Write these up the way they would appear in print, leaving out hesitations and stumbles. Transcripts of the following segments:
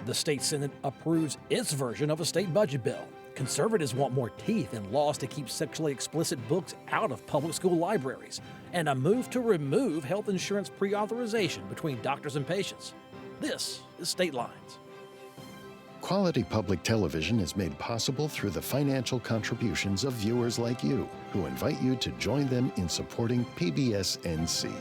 The state Senate approves its version of a state budget bill. Conservatives want more teeth in laws to keep sexually explicit books out of public school libraries, and a move to remove health insurance pre-authorization between doctors and patients. This is State Lines. Quality public television is made possible through the financial contributions of viewers like you, who invite you to join them in supporting PBS-NC.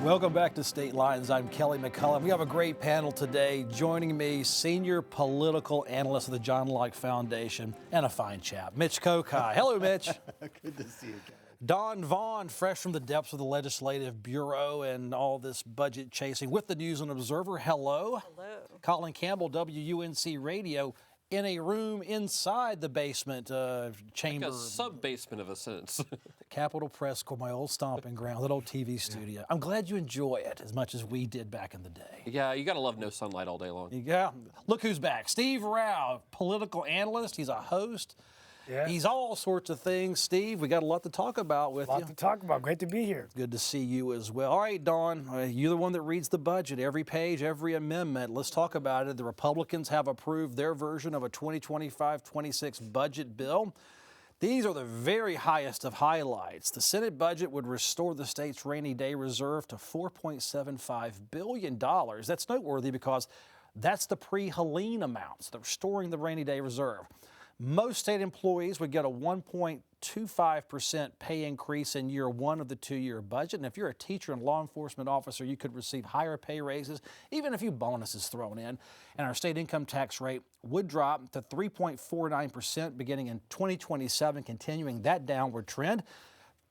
Welcome back to State Lines. I'm Kelly McCullen. We have a great panel today. Joining me, senior political analyst of the Locke Foundation and a fine chap, Mitch Kokai. Hello, Mitch. Good to see you, Kelly. Don Vaughan, fresh from the depths of the Legislative Bureau and all this budget chasing with the News and Observer. Hello. Hello. Colin Campbell, WUNC Radio, in a room inside the basement chamber. Like a sub-basement of a sense. Capitol Press Corps, my old stomping ground, that old TV studio. I'm glad you enjoy it as much as we did back in the day. Yeah, you gotta love no sunlight all day long. Yeah. Look who's back. Steve Rao, political analyst. He's a host. Yeah. He's all sorts of things. Steve, we got a lot to talk about with you. A lot to talk about. Great to be here. Good to see you as well. All right, Dawn, you're the one that reads the budget, every page, every amendment. Let's talk about it. The Republicans have approved their version of a 2025-26 budget bill. These are the very highest of highlights. The Senate budget would restore the state's rainy day reserve to $4.75 billion. That's noteworthy because that's the pre-Helene amounts, restoring the rainy day reserve. Most state employees would get a 1.25% pay increase in year one of the two-year budget. And if you're a teacher and law enforcement officer, you could receive higher pay raises, even a few bonuses thrown in. And our state income tax rate would drop to 3.49% beginning in 2027, continuing that downward trend.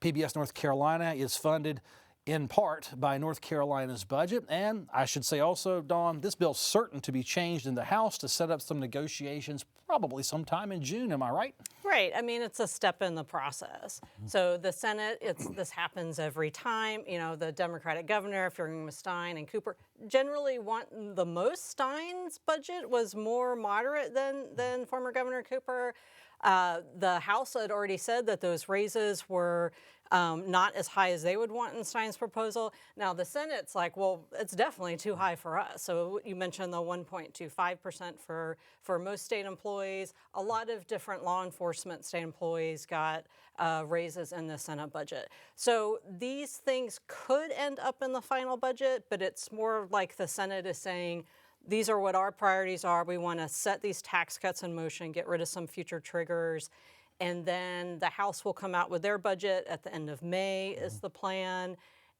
PBS North Carolina is funded in part by North Carolina's budget. And I should say also, Dawn, this bill's certain to be changed in the House to set up some negotiations probably sometime in June. Am I right? Right. I mean, it's a step in the process. So the Senate, this happens every time. You know, the Democratic governor, if you're going with Stein and Cooper, generally want the most. Stein's budget was more moderate than former Governor Cooper. The House had already said that those raises were not as high as they would want in Stein's proposal. Now the Senate's like, well, it's definitely too high for us. So you mentioned the 1.25% for most state employees. A lot of different law enforcement state employees got raises in the Senate budget. So these things could end up in the final budget, but it's more like the Senate is saying, these are what our priorities are. We want to set these tax cuts in motion, get rid of some future triggers. And then the House will come out with their budget at the end of May is the plan.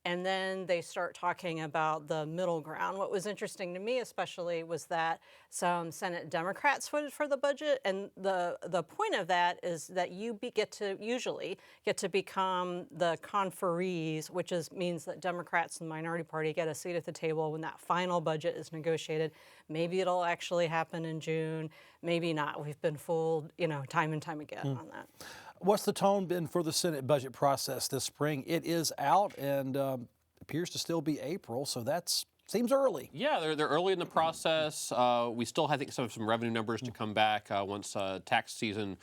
And then they start talking about the middle ground. What was interesting to me especially was that some Senate Democrats voted for the budget. And the point of that is that you usually get to become the conferees, which means that Democrats and the minority party get a seat at the table when that final budget is negotiated. Maybe it'll actually happen in June, maybe not. We've been fooled, time and time again on that. What's the tone been for the Senate budget process this spring? It is out and appears to still be April, so that seems early. Yeah, they're early in the process. We still have, I think, some revenue numbers to come back once tax season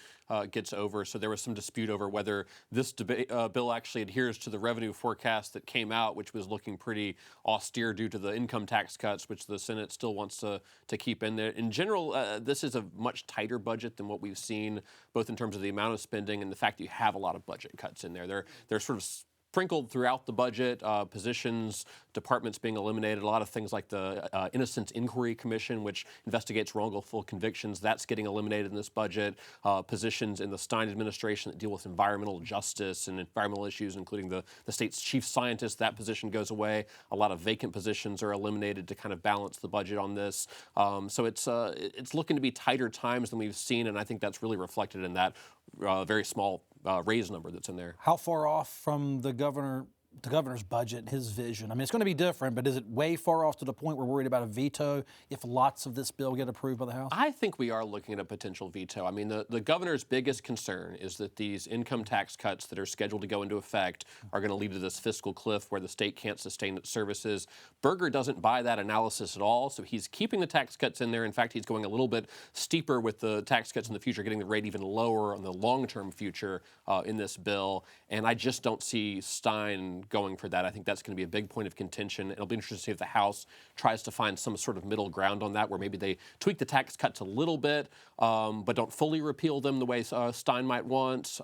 gets over. So there was some dispute over whether this bill actually adheres to the revenue forecast that came out, which was looking pretty austere due to the income tax cuts, which the Senate still wants to keep in there. In general, this is a much tighter budget than what we've seen, both in terms of the amount of spending and the fact that you have a lot of budget cuts in there. They're sort of sprinkled throughout the budget, positions, departments being eliminated, a lot of things like the Innocence Inquiry Commission, which investigates wrongful convictions, that's getting eliminated in this budget. Positions in the Stein administration that deal with environmental justice and environmental issues, including the state's chief scientist, that position goes away. A lot of vacant positions are eliminated to kind of balance the budget on this. So it's looking to be tighter times than we've seen, and I think that's really reflected in that very small raise number that's in there. How far off from the governor the governor's budget and his vision? I mean, it's going to be different, but is it way far off to the point we're worried about a veto if lots of this bill get approved by the House? I think we are looking at a potential veto. I mean, the governor's biggest concern is that these income tax cuts that are scheduled to go into effect are going to lead to this fiscal cliff where the state can't sustain its services. Berger doesn't buy that analysis at all, so he's keeping the tax cuts in there. In fact, he's going a little bit steeper with the tax cuts in the future, getting the rate even lower on the long-term future in this bill. And I just don't see Stein going for that. I think that's going to be a big point of contention. It'll be interesting to see if the House tries to find some sort of middle ground on that, where maybe they tweak the tax cuts a little bit, but don't fully repeal them the way Stein might want.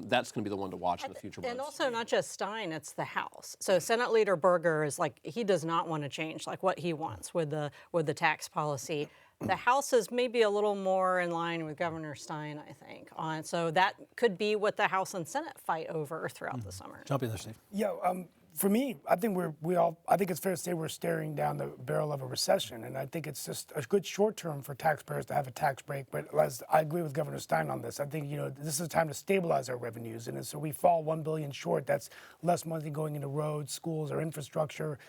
That's going to be the one to watch in the future months. And also not just Stein, it's the House. So Senate Leader Berger is like, he does not want to change like what he wants with the tax policy. The House is maybe a little more in line with Governor Stein, I think. So that could be what the House and Senate fight over throughout the summer. Jump in there, Steve. Yeah, for me, I think I think it's fair to say we're staring down the barrel of a recession, and I think it's just a good short term for taxpayers to have a tax break. But as I agree with Governor Stein on this, I think this is a time to stabilize our revenues, and so we fall $1 billion short. That's less money going into roads, schools, or infrastructure,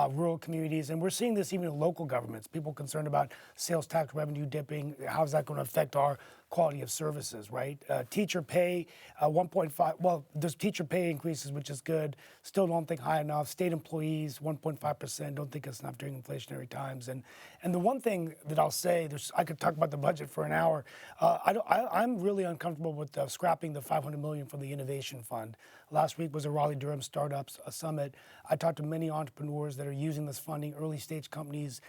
rural communities, and we're seeing this even in local governments. People concerned about sales tax revenue dipping. How's that going to affect our quality of services, right? Teacher pay, 1.5, well, there's teacher pay increases, which is good. Still don't think high enough. State employees, 1.5%, don't think it's enough during inflationary times. And the one thing that I'll say, I could talk about the budget for an hour. I'm really uncomfortable with scrapping the $500 million from the Innovation Fund. Last week was a Raleigh-Durham Startups Summit. I talked to many entrepreneurs that are using this funding, early stage companies,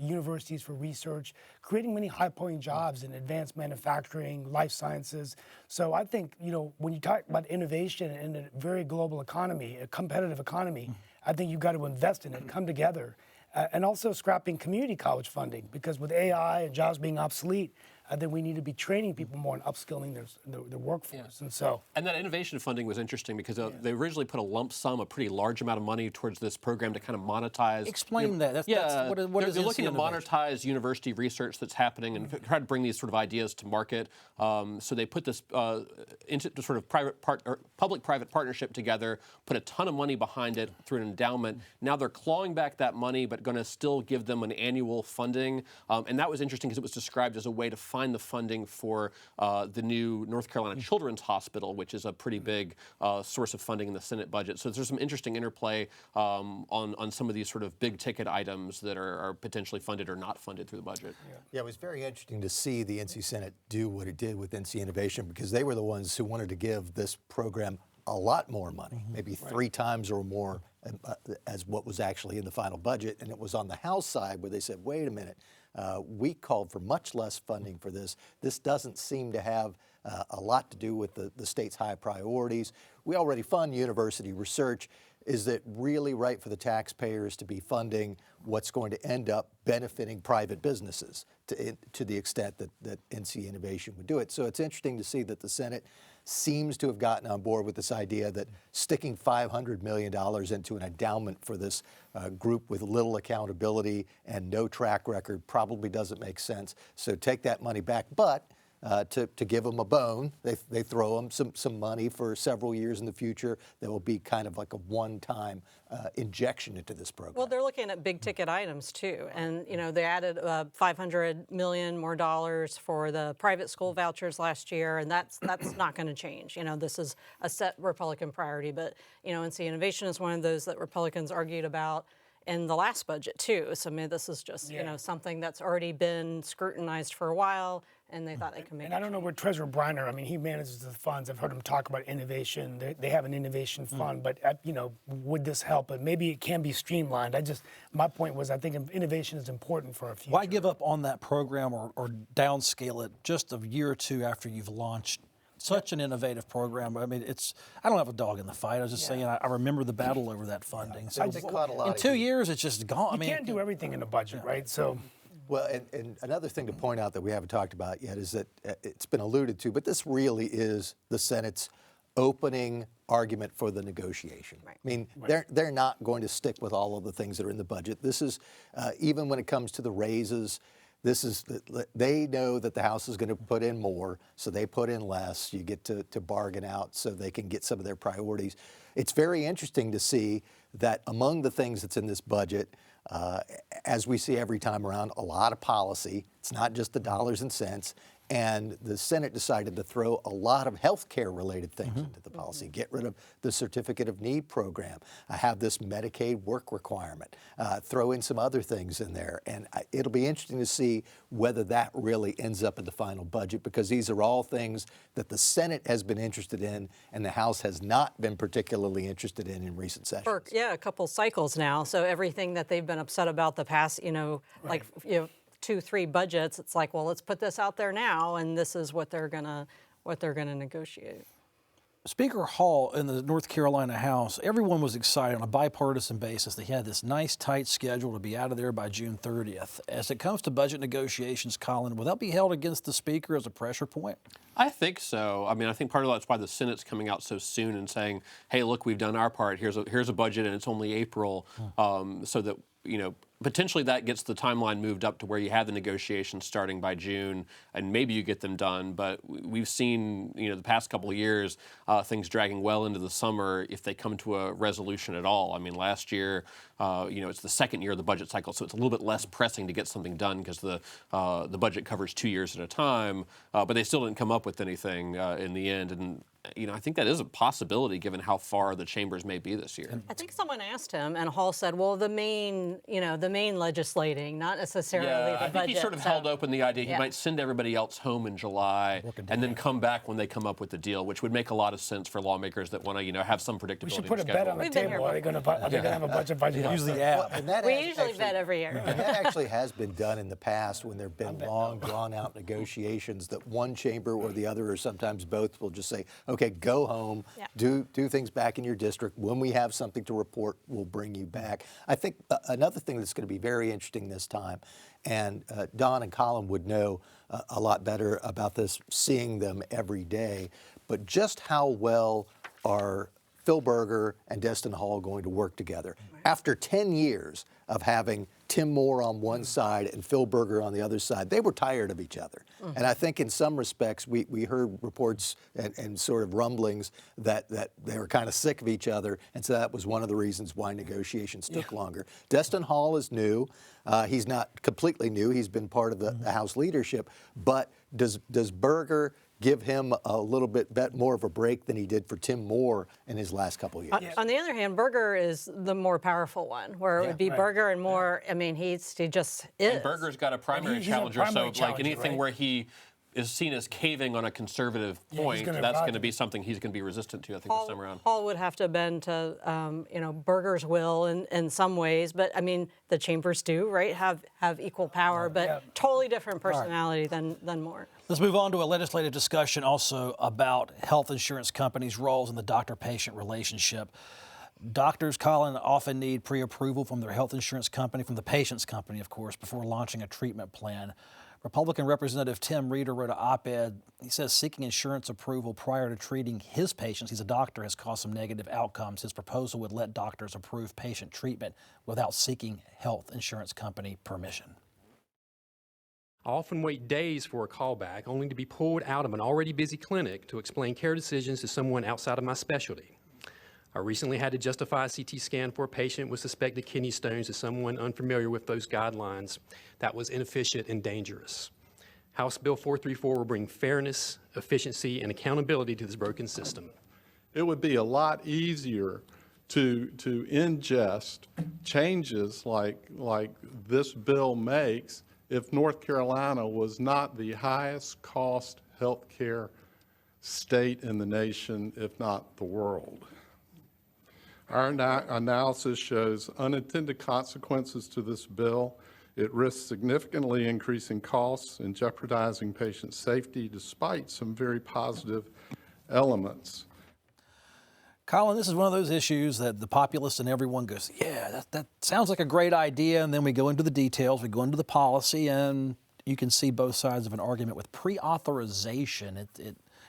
universities for research, creating many high-paying jobs in advanced manufacturing, life sciences. So I think, when you talk about innovation in a very global economy, a competitive economy, I think you've got to invest in it, come together. And also scrapping community college funding, because with AI and jobs being obsolete, I think we need to be training people more and upskilling their workforce. Yeah. And that innovation funding was interesting because they originally put a lump sum, a pretty large amount of money towards this program to kind of monetize. Explain that. That's what is they're looking to innovation? monetize university research that's happening and try to bring these sort of ideas to market. So they put this into sort of public-private partnership together, put a ton of money behind it through an endowment. Now they're clawing back that money, but going to still give them an annual funding. And that was interesting because it was described as a way to find the funding for the new North Carolina Children's Hospital, which is a pretty big source of funding in the Senate budget. So there's some interesting interplay on some of these sort of big ticket items that are potentially funded or not funded through the budget. Yeah, it was very interesting to see the NC Senate do what it did with NC Innovation, because they were the ones who wanted to give this program a lot more money, maybe 3 times or more as what was actually in the final budget. And it was on the House side where they said, wait a minute, we called for much less funding for this. This doesn't seem to have a lot to do with the state's high priorities. We already fund university research. Is it really right for the taxpayers to be funding what's going to end up benefiting private businesses to the extent that NC Innovation would do it? So it's interesting to see that the Senate seems to have gotten on board with this idea that sticking $500 million into an endowment for this group with little accountability and no track record probably doesn't make sense. So take that money back. But to give them a bone, they throw them some money for several years in the future that will be kind of like a one-time injection into this program. Well, they're looking at big ticket items too, and they added $500 million more dollars for the private school vouchers last year, and that's not going to change. This is a set Republican priority, but NC Innovation is one of those that Republicans argued about in the last budget too. So maybe this is just something that's already been scrutinized for a while, and they thought they could make. And I don't know where Treasurer Briner. He manages the funds. I've heard him talk about innovation. They have an innovation fund, but would this help? But maybe it can be streamlined. My point was, I think innovation is important for our future. Why give up on that program or downscale it just a year or two after you've launched such an innovative program? I don't have a dog in the fight. I was just saying, I remember the battle over that funding. So in 2 years, it's just gone. You can't do everything in a budget, right? So. Well, and another thing to point out that we haven't talked about yet is that it's been alluded to, but this really is the Senate's opening argument for the negotiation. Right. They're not going to stick with all of the things that are in the budget. This is, even when it comes to the raises, they know that the House is going to put in more, so they put in less. You get to bargain out so they can get some of their priorities. It's very interesting to see that among the things that's in this budget, as we see every time around, a lot of policy. It's not just the dollars and cents. And the Senate decided to throw a lot of health care related things into the policy. Get rid of the Certificate of Need program. Have this Medicaid work requirement. Throw in some other things in there. And it'll be interesting to see whether that really ends up in the final budget, because these are all things that the Senate has been interested in and the House has not been particularly interested in recent sessions. For, a couple cycles now. So everything that they've been upset about the past, like, 2-3 budgets, it's like, well, let's put this out there now, and this is what they're gonna negotiate. Speaker Hall in the North Carolina House, everyone was excited on a bipartisan basis. They had this nice, tight schedule to be out of there by June 30th. As it comes to budget negotiations, Colin, will that be held against the Speaker as a pressure point? I think so. I mean, I think part of that's why the Senate's coming out so soon and saying, hey, look, we've done our part. Here's a budget, and it's only April, so that, potentially that gets the timeline moved up to where you have the negotiations starting by June, and maybe you get them done. But we've seen, the past couple of years, things dragging well into the summer if they come to a resolution at all. I mean, last year, it's the second year of the budget cycle, so it's a little bit less pressing to get something done because the budget covers 2 years at a time. But they still didn't come up with anything in the end. And I think that is a possibility given how far the chambers may be this year. I think someone asked him, and Hall said, well, the main legislating, not necessarily the budget. I think he sort of held open the idea he might send everybody else home in July and then come back when they come up with the deal, which would make a lot of sense for lawmakers that want to, have some predictability. We should put a bet on the table. Are they going to have a budget? Usually, yeah. We usually bet every year. And that actually has been done in the past when there have been long, drawn-out negotiations that one chamber or the other, or sometimes both, will just say, okay, go home, do things back in your district. When we have something to report, we'll bring you back. I think another thing that's going to be very interesting this time, and Don and Colin would know a lot better about this, seeing them every day, but just how well are Phil Berger and Destin Hall going to work together. After 10 years of having Tim Moore on one side and Phil Berger on the other side, they were tired of each other. And I think in some respects, we heard reports and sort of rumblings that they were kind of sick of each other, and so that was one of the reasons why negotiations took longer. Destin Hall is new. He's not completely new. He's been part of the House leadership, but does Berger give him a little bit more of a break than he did for Tim Moore in his last couple of years? On the other hand, Berger is the more powerful one, where it would be Berger and Moore. I mean, he just is. And Berger's got a primary challenger, so like anything where he is seen as caving on a conservative point, that's going to be something he's going to be resistant to, I think, this time around. Hall would have to bend to, Berger's will in some ways, but I mean, the chambers do, right, have equal power, but totally different personality than Moore. Let's move on to a legislative discussion also about health insurance companies' roles in the doctor-patient relationship. Doctors, Colin, often need pre-approval from their health insurance company, from the patient's company, of course, before launching a treatment plan. Republican Representative Tim Reeder wrote an op-ed. He says seeking insurance approval prior to treating his patients, he's a doctor, has caused some negative outcomes. His proposal would let doctors approve patient treatment without seeking health insurance company permission. I often wait days for a callback, only to be pulled out of an already busy clinic to explain care decisions to someone outside of my specialty. I recently had to justify a CT scan for a patient with suspected kidney stones to someone unfamiliar with those guidelines. That was inefficient and dangerous. House Bill 434 will bring fairness, efficiency, and accountability to this broken system. It would be a lot easier to ingest changes like this bill makes if North Carolina was not the highest cost health care state in the nation, if not the world. Our analysis shows unintended consequences to this bill. It risks significantly increasing costs and jeopardizing patient safety despite some very positive elements. Colin, this is one of those issues that the populace and everyone goes, yeah, that sounds like a great idea, and then we go into the details, we go into the policy, and you can see both sides of an argument with pre-authorization.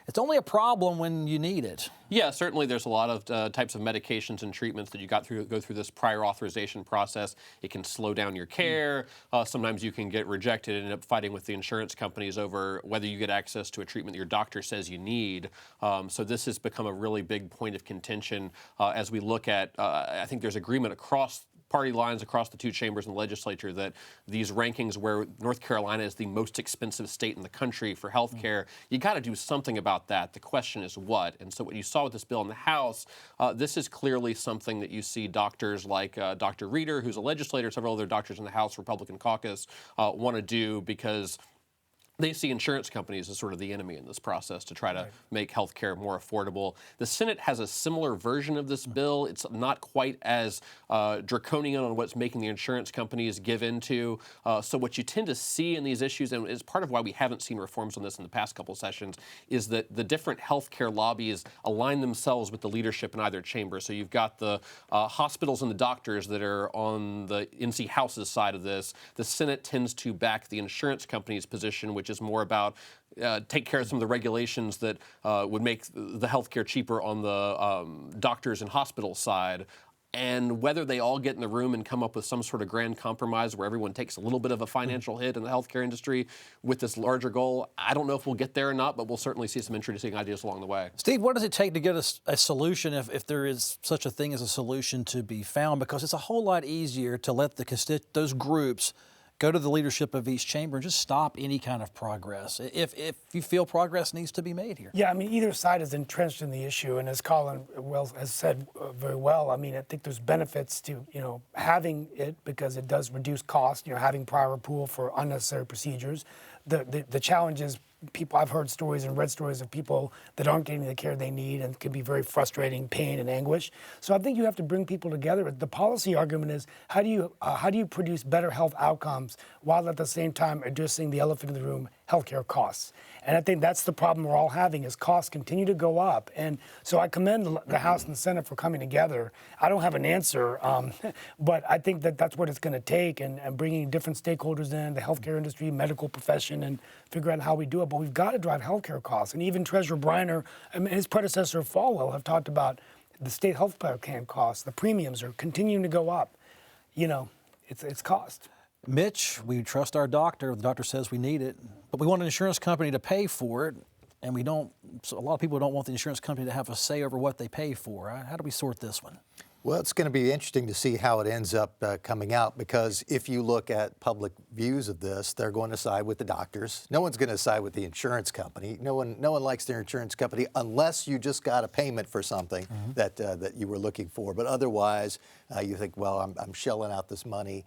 it's only a problem when you need it. Yeah, certainly there's a lot of types of medications and treatments that you go through this prior authorization process. It can slow down your care. Sometimes you can get rejected and end up fighting with the insurance companies over whether you get access to a treatment that your doctor says you need. So this has become a really big point of contention as we look at, I think there's agreement across party lines across the two chambers in the legislature that these rankings where North Carolina is the most expensive state in the country for health care, you got to do something about that. The question is what? And so what you saw with this bill in the House, this is clearly something that you see doctors like Dr. Reeder, who's a legislator, several other doctors in the House Republican caucus want to do because they see insurance companies as sort of the enemy in this process to try to make health care more affordable. The Senate has a similar version of this bill. It's not quite as draconian on what's making the insurance companies give into. So what you tend to see in these issues, and is part of why we haven't seen reforms on this in the past couple sessions, is that the different health care lobbies align themselves with the leadership in either chamber. So you've got the hospitals and the doctors that are on the NC House's side of this. The Senate tends to back the insurance companies' position, which is more about take care of some of the regulations that would make the healthcare cheaper on the doctors and hospital side. And whether they all get in the room and come up with some sort of grand compromise where everyone takes a little bit of a financial hit in the healthcare industry with this larger goal, I don't know if we'll get there or not, but we'll certainly see some interesting ideas along the way. Steve, what does it take to get a solution, if there is such a thing as a solution to be found? Because it's a whole lot easier to let those groups go to the leadership of each chamber and just stop any kind of progress if you feel progress needs to be made here. Yeah, I mean, either side is entrenched in the issue, and as Colin has said very well, I mean, I think there's benefits to, having it because it does reduce cost, having prior approval for unnecessary procedures. The challenge is I've heard stories and read stories of people that aren't getting the care they need, and it can be very frustrating, pain and anguish. So I think you have to bring people together. The policy argument is how do you produce better health outcomes while at the same time addressing the elephant in the room, healthcare costs? And I think that's the problem we're all having is costs continue to go up. And so I commend the House and the Senate for coming together. I don't have an answer, but I think that's what it's going to take, and bringing different stakeholders in, the healthcare industry, medical profession, and figure out how we do it. But we've got to drive healthcare costs. And even Treasurer Briner and his predecessor Falwell have talked about the state health plan costs. The premiums are continuing to go up. It's cost. Mitch, we trust our doctor. The doctor says we need it, but we want an insurance company to pay for it, and we don't. So a lot of people don't want the insurance company to have a say over what they pay for. How do we sort this one? Well, it's going to be interesting to see how it ends up coming out, because if you look at public views of this, they're going to side with the doctors. No one's going to side with the insurance company. No one likes their insurance company unless you just got a payment for something that you were looking for. But otherwise, you think, well, I'm shelling out this money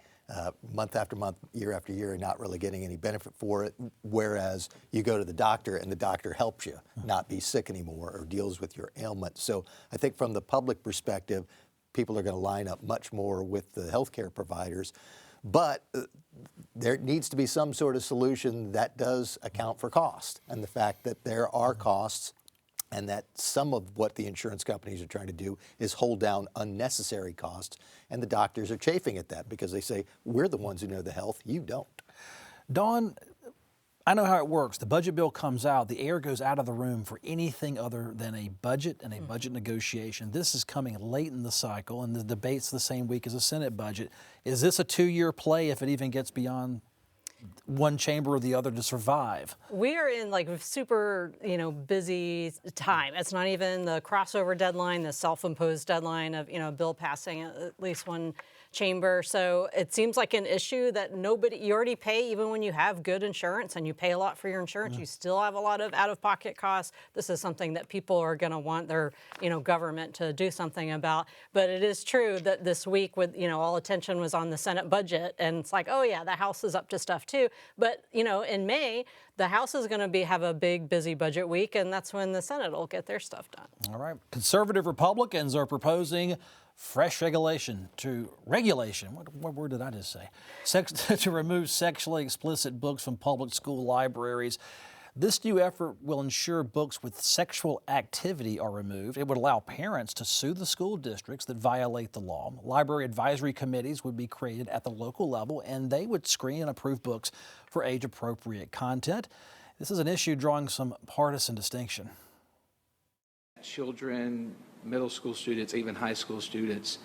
month after month, year after year, and not really getting any benefit for it, whereas you go to the doctor and the doctor helps you not be sick anymore or deals with your ailment. So I think from the public perspective, people are going to line up much more with the healthcare providers. But there needs to be some sort of solution that does account for cost, and the fact that there are costs, and that some of what the insurance companies are trying to do is hold down unnecessary costs, and the doctors are chafing at that because they say, we're the ones who know the health, you don't. Dawn, I know how it works. The budget bill comes out, the air goes out of the room for anything other than a budget and a budget negotiation. This is coming late in the cycle, and the debate's the same week as the Senate budget. Is this a 2-year play if it even gets beyond one chamber or the other to survive? We are in super, busy time. It's not even the crossover deadline, the self-imposed deadline of, bill passing at least one chamber. So it seems like an issue that you already pay, even when you have good insurance and you pay a lot for your insurance, you still have a lot of out-of-pocket costs. This is something that people are going to want their, government to do something about. But it is true that this week with, all attention was on the Senate budget, and it's like, oh yeah, the House is up to stuff too. But, in May, the House is going to have a big, busy budget week, and that's when the Senate will get their stuff done. All right. Conservative Republicans are proposing fresh regulation. What word did I just say? To remove sexually explicit books from public school libraries. This new effort will ensure books with sexual activity are removed. It would allow parents to sue the school districts that violate the law. Library advisory committees would be created at the local level, and they would screen and approve books for age-appropriate content. This is an issue drawing some partisan distinction. Children, middle school students, even high school students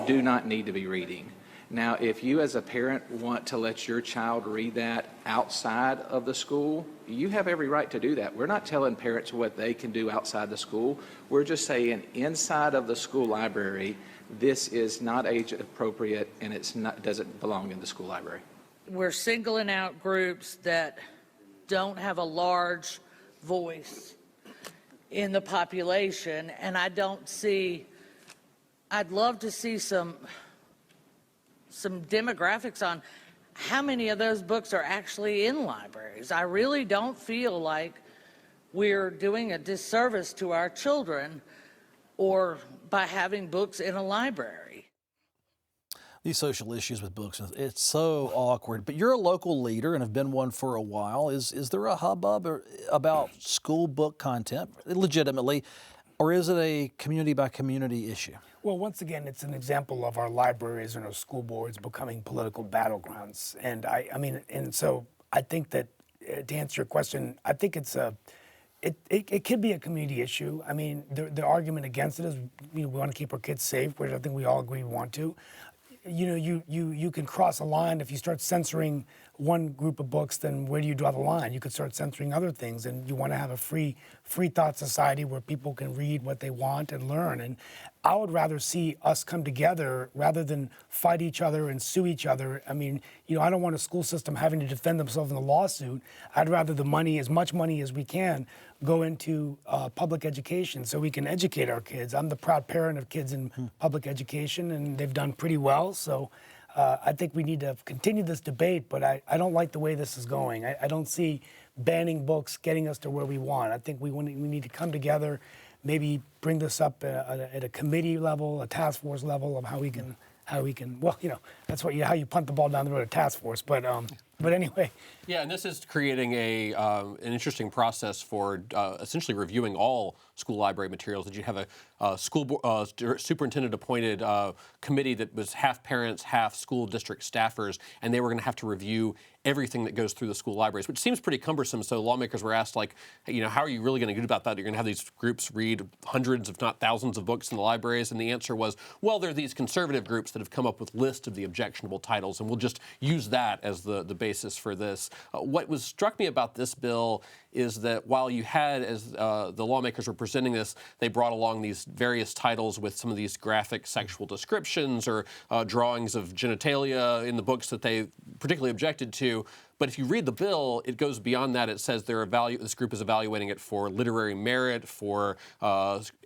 do not need to be reading. Now, if you as a parent want to let your child read that outside of the school, you have every right to do that. We're not telling parents what they can do outside the school. We're just saying inside of the school library, this is not age appropriate and doesn't belong in the school library. We're singling out groups that don't have a large voice in the population, and I'd love to see some demographics on how many of those books are actually in libraries. I really don't feel like we're doing a disservice to our children or by having books in a library. These social issues with books, it's so awkward. But you're a local leader and have been one for a while. Is there a hubbub about school book content, legitimately, or is it a community by community issue? Well, once again, it's an example of our libraries and our school boards becoming political battlegrounds. And so I think that to answer your question, I think it could be a community issue. I mean, the argument against it is we want to keep our kids safe, which I think we all agree we want to. You know, you can cross a line if you start censoring one group of books. Then where do you draw the line? You could start censoring other things, and you want to have a free thought society where people can read what they want and learn. And I would rather see us come together rather than fight each other and sue each other. I mean, you know, I don't want a school system having to defend themselves in a lawsuit. I'd rather the money, as much money as we can, go into public education so we can educate our kids. I'm the proud parent of kids in public education, and they've done pretty well. So I think we need to continue this debate, but I don't like the way this is going. I don't see banning books getting us to where we want. I think we need to come together, maybe bring this up at a committee level, a task force level of how we can, well, you know, that's how you punt the ball down the road, a task force. But anyway. Yeah, and this is creating an interesting process for essentially reviewing all school library materials. That you have a school superintendent-appointed committee that was half parents, half school district staffers, and they were going to have to review everything that goes through the school libraries, which seems pretty cumbersome. So lawmakers were asked, like, hey, you know, how are you really going to do about that? You're going to have these groups read hundreds, if not thousands, of books in the libraries, and the answer was, well, there are these conservative groups that have come up with lists of the objectionable titles, and we'll just use that as the basis for this. What struck me about this bill is that while you had, as the lawmakers were presenting this, they brought along these various titles with some of these graphic sexual descriptions or drawings of genitalia in the books that they particularly objected to. But if you read the bill, it goes beyond that. It says this group is evaluating it for literary merit, for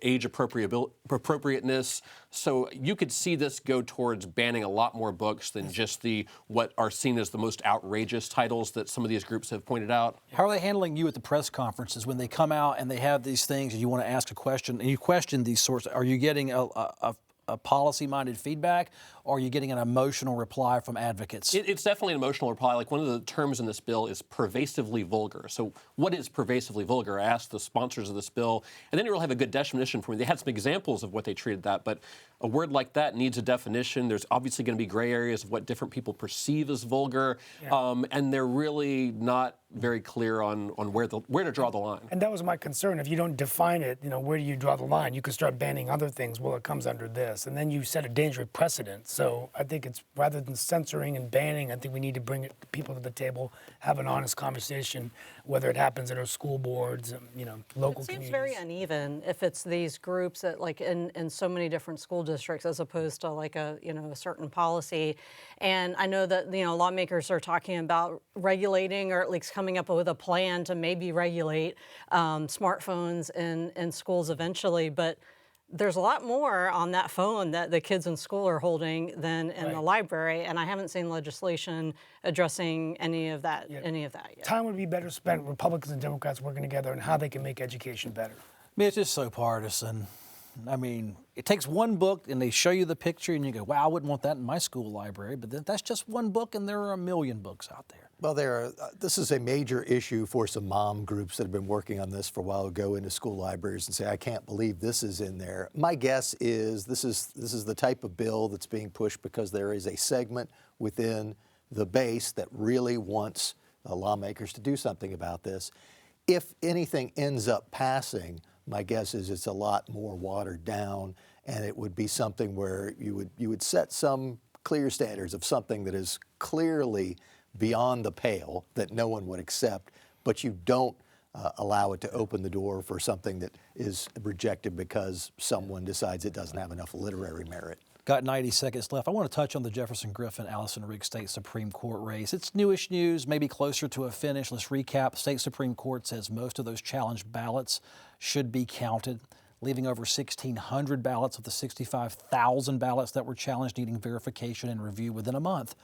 age appropriateness. So you could see this go towards banning a lot more books than just what are seen as the most outrageous titles that some of these groups have pointed out. How are they handling you at the press conferences when they come out and they have these things and you want to ask a question and you question these sorts? Are you getting a policy-minded feedback, or are you getting an emotional reply from advocates? It's definitely an emotional reply. Like, one of the terms in this bill is pervasively vulgar. So what is pervasively vulgar? I asked the sponsors of this bill, and they didn't really have a good definition for me. They had some examples of what they treated that, but a word like that needs a definition. There's obviously going to be gray areas of what different people perceive as vulgar, and they're really not very clear on where to draw the line. And that was my concern. If you don't define it, you know, where do you draw the line? You could start banning other things. Well, it comes under this, and then you set a dangerous precedent. So I think it's, rather than censoring and banning, I think we need to bring people to the table, have an honest conversation, whether it happens at our school boards, you know, local communities. It seems very uneven if it's these groups that, like, in so many different school districts, as opposed to like a certain policy. And I know that, you know, lawmakers are talking about regulating, or at least coming up with a plan to maybe regulate smartphones in schools eventually, but there's a lot more on that phone that the kids in school are holding than in the library, and I haven't seen legislation addressing any of that yet. Time would be better spent Republicans and Democrats working together on how they can make education better. I mean, it's just so partisan. I mean, it takes one book and they show you the picture and you go, wow, I wouldn't want that in my school library. But that's just one book, and there are a million books out there. Well, this is a major issue for some mom groups that have been working on this for a while, go into school libraries and say, I can't believe this is in there. My guess is this is the type of bill that's being pushed because there is a segment within the base that really wants lawmakers to do something about this. If anything ends up passing, my guess is it's a lot more watered down, and it would be something where you would set some clear standards of something that is clearly beyond the pale that no one would accept, but you don't allow it to open the door for something that is rejected because someone decides it doesn't have enough literary merit. Got 90 seconds left. I want to touch on the Jefferson Griffin, Allison Riggs State Supreme Court race. It's newish news, maybe closer to a finish. Let's recap. State Supreme Court says most of those challenged ballots should be counted, leaving over 1,600 ballots of the 65,000 ballots that were challenged needing verification and review within a month.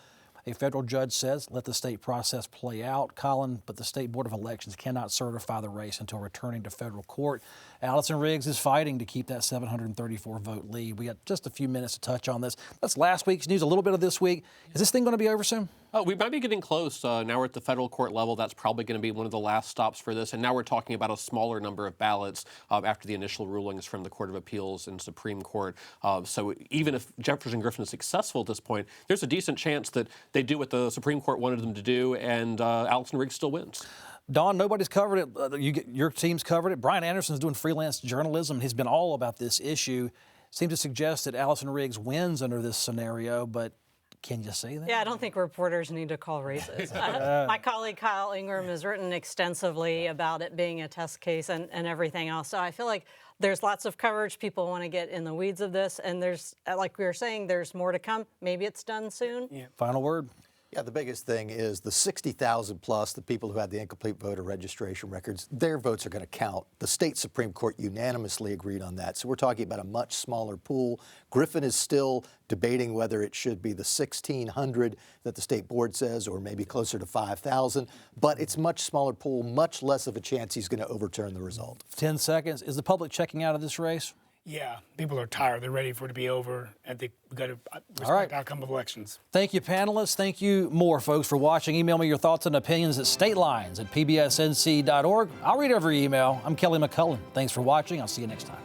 A federal judge says let the state process play out, Colin, but the State Board of Elections cannot certify the race until returning to federal court. Allison Riggs is fighting to keep that 734 vote lead. We got just a few minutes to touch on this. That's last week's news, a little bit of this week. Is this thing going to be over soon? We might be getting close. Now we're at the federal court level. That's probably going to be one of the last stops for this. And now we're talking about a smaller number of ballots after the initial rulings from the Court of Appeals and Supreme Court. So even if Jefferson Griffin is successful at this point, there's a decent chance that they do what the Supreme Court wanted them to do, and Allison Riggs still wins. Don, nobody's covered it. Your team's covered it. Brian Anderson's doing freelance journalism. He's been all about this issue. Seems to suggest that Allison Riggs wins under this scenario, but can you say that? Yeah, I don't think reporters need to call races. My colleague Kyle Ingram has written extensively about it being a test case and everything else. So I feel like there's lots of coverage. People want to get in the weeds of this. And there's, like we were saying, there's more to come. Maybe it's done soon. Yeah. Final word. Yeah, the biggest thing is the 60,000 plus, the people who had the incomplete voter registration records, their votes are going to count. The state Supreme Court unanimously agreed on that. So we're talking about a much smaller pool. Griffin is still debating whether it should be the 1,600 that the state board says, or maybe closer to 5,000. But it's much smaller pool, much less of a chance he's going to overturn the result. 10 seconds. Is the public checking out of this race? Yeah, people are tired. They're ready for it to be over. I think we've got to respect the outcome of elections. Thank you, panelists. Thank you more, folks, for watching. Email me your thoughts and opinions at statelines@pbsnc.org. I'll read every email. I'm Kelly McCullen. Thanks for watching. I'll see you next time.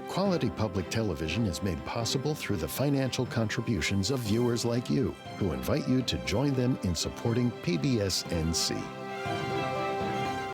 Quality public television is made possible through the financial contributions of viewers like you, who invite you to join them in supporting PBSNC.